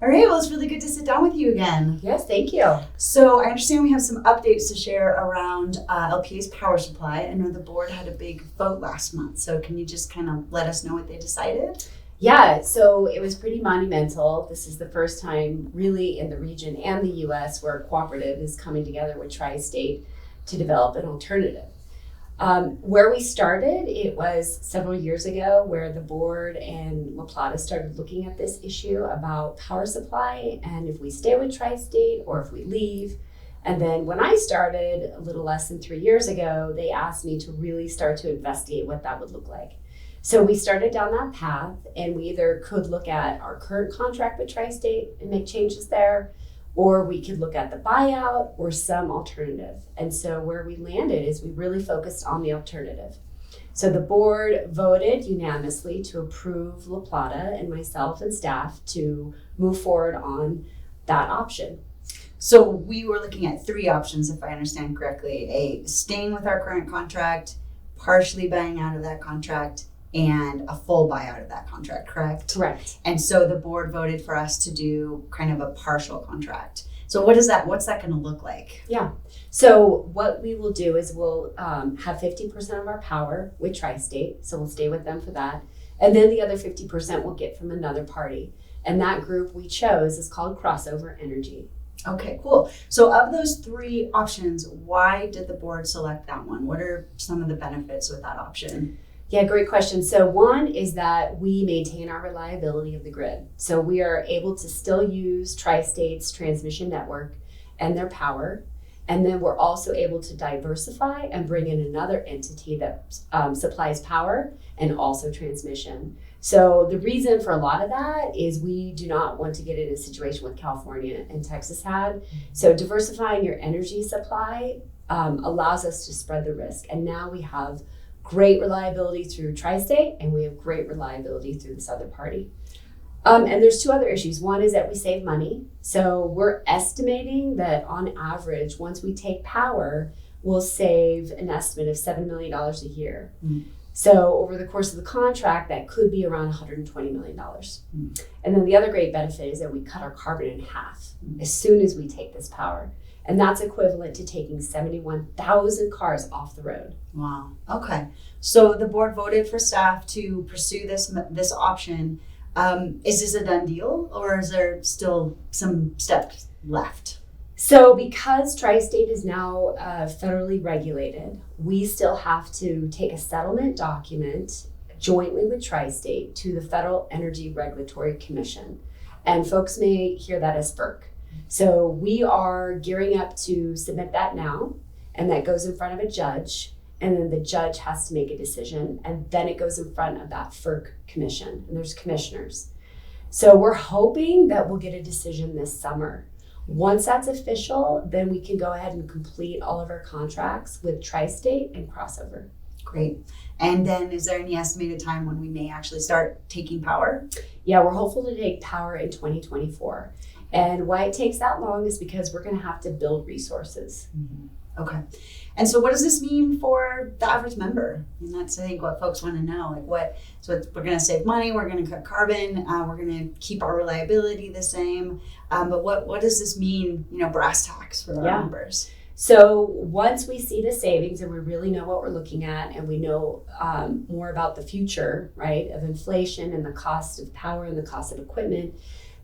All right, well, it's really good to sit down with you again. Yes, thank you. So I understand we have some updates to share around LPA's power supply. I know the board had a big vote last month, so can you just kind of let us know what they decided? Yeah, so it was pretty monumental. This is the first time really in the region and the US where a cooperative is coming together with Tri-State to develop an alternative. Where we started, it was several years ago where the board and La Plata started looking at this issue about power supply and if we stay with Tri-State or if we leave. And then when I started a little less than 3 years ago, they asked me to really start to investigate what that would look like. So we started down that path, and we either could look at our current contract with Tri-State and make changes there, or we could look at the buyout or some alternative. And so where we landed is we really focused on the alternative. So the board voted unanimously to approve La Plata and myself and staff to move forward on that option. So we were looking at three options, if I understand correctly: staying with our current contract, partially buying out of that contract, and a full buyout of that contract, correct? Correct. And so the board voted for us to do kind of a partial contract. So what's that going to look like? Yeah. So what we will do is we'll have 50% of our power with Tri-State. So we'll stay with them for that. And then the other 50% we'll get from another party. And that group we chose is called Crossover Energy. Okay, cool. So of those three options, why did the board select that one? What are some of the benefits with that option? Yeah, great question. So one is that we maintain our reliability of the grid. So we are able to still use Tri-State's transmission network and their power. And then we're also able to diversify and bring in another entity that supplies power and also transmission. So the reason for a lot of that is we do not want to get in a situation what California and Texas had. So diversifying your energy supply allows us to spread the risk. And now we have great reliability through Tri-State, and we have great reliability through this other party. And there's two other issues. One is that we save money. So we're estimating that on average, once we take power, we'll save an estimate of $7 million a year. Mm. So over the course of the contract, that could be around $120 million. Mm. And then the other great benefit is that we cut our carbon in half as soon as we take this power. And that's equivalent to taking 71,000 cars off the road. Wow. Okay. So the board voted for staff to pursue this option. Is this a done deal, or is there still some steps left? So because Tri-State is now federally regulated, we still have to take a settlement document jointly with Tri-State to the Federal Energy Regulatory Commission. And folks may hear that as FERC. So we are gearing up to submit that now, and that goes in front of a judge, and then the judge has to make a decision, and then it goes in front of that FERC commission, and there's commissioners. So we're hoping that we'll get a decision this summer. Once that's official, then we can go ahead and complete all of our contracts with Tri-State and Crossover. Great. And then is there any estimated time when we may actually start taking power? Yeah, we're hopeful to take power in 2024. And why it takes that long is because we're going to have to build resources. Mm-hmm. Okay. And so what does this mean for the average member? And that's, I think, what folks want to know. So we're going to save money, we're going to cut carbon, we're going to keep our reliability the same. But what does this mean, brass tacks for our members? So once we see the savings and we really know what we're looking at, and we know more about the future, right, of inflation and the cost of power and the cost of equipment,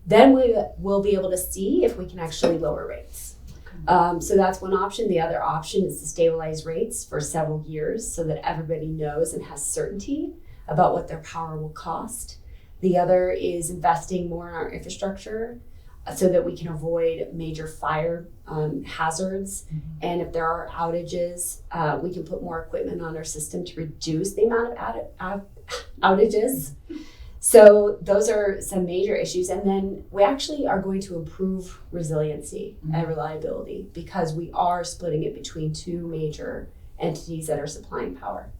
then we will be able to see if we can actually lower rates. So that's one option. The other option is to stabilize rates for several years so that everybody knows and has certainty about what their power will cost. The other is investing more in our infrastructure so that we can avoid major fire hazards. Mm-hmm. And if there are outages, we can put more equipment on our system to reduce the amount of outages. So those are some major issues. And then we actually are going to improve resiliency and reliability because we are splitting it between two major entities that are supplying power.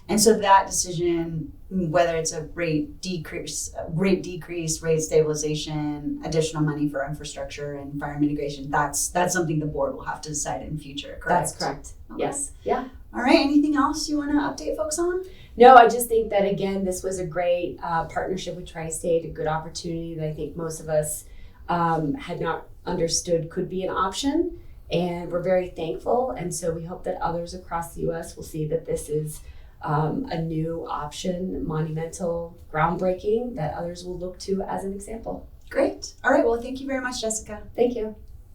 And so that decision, whether it's a rate decrease, rate stabilization, additional money for infrastructure and fire mitigation, that's something the board will have to decide in future, correct? That's correct. Okay. Yes. Yeah. All right. Anything else you want to update folks on? No, I just think that, again, this was a great partnership with Tri-State, a good opportunity that I think most of us had not understood could be an option. And we're very thankful. And so we hope that others across the US will see that this is a new option, monumental, groundbreaking, that others will look to as an example. Great. All right. Well, thank you very much, Jessica. Thank you.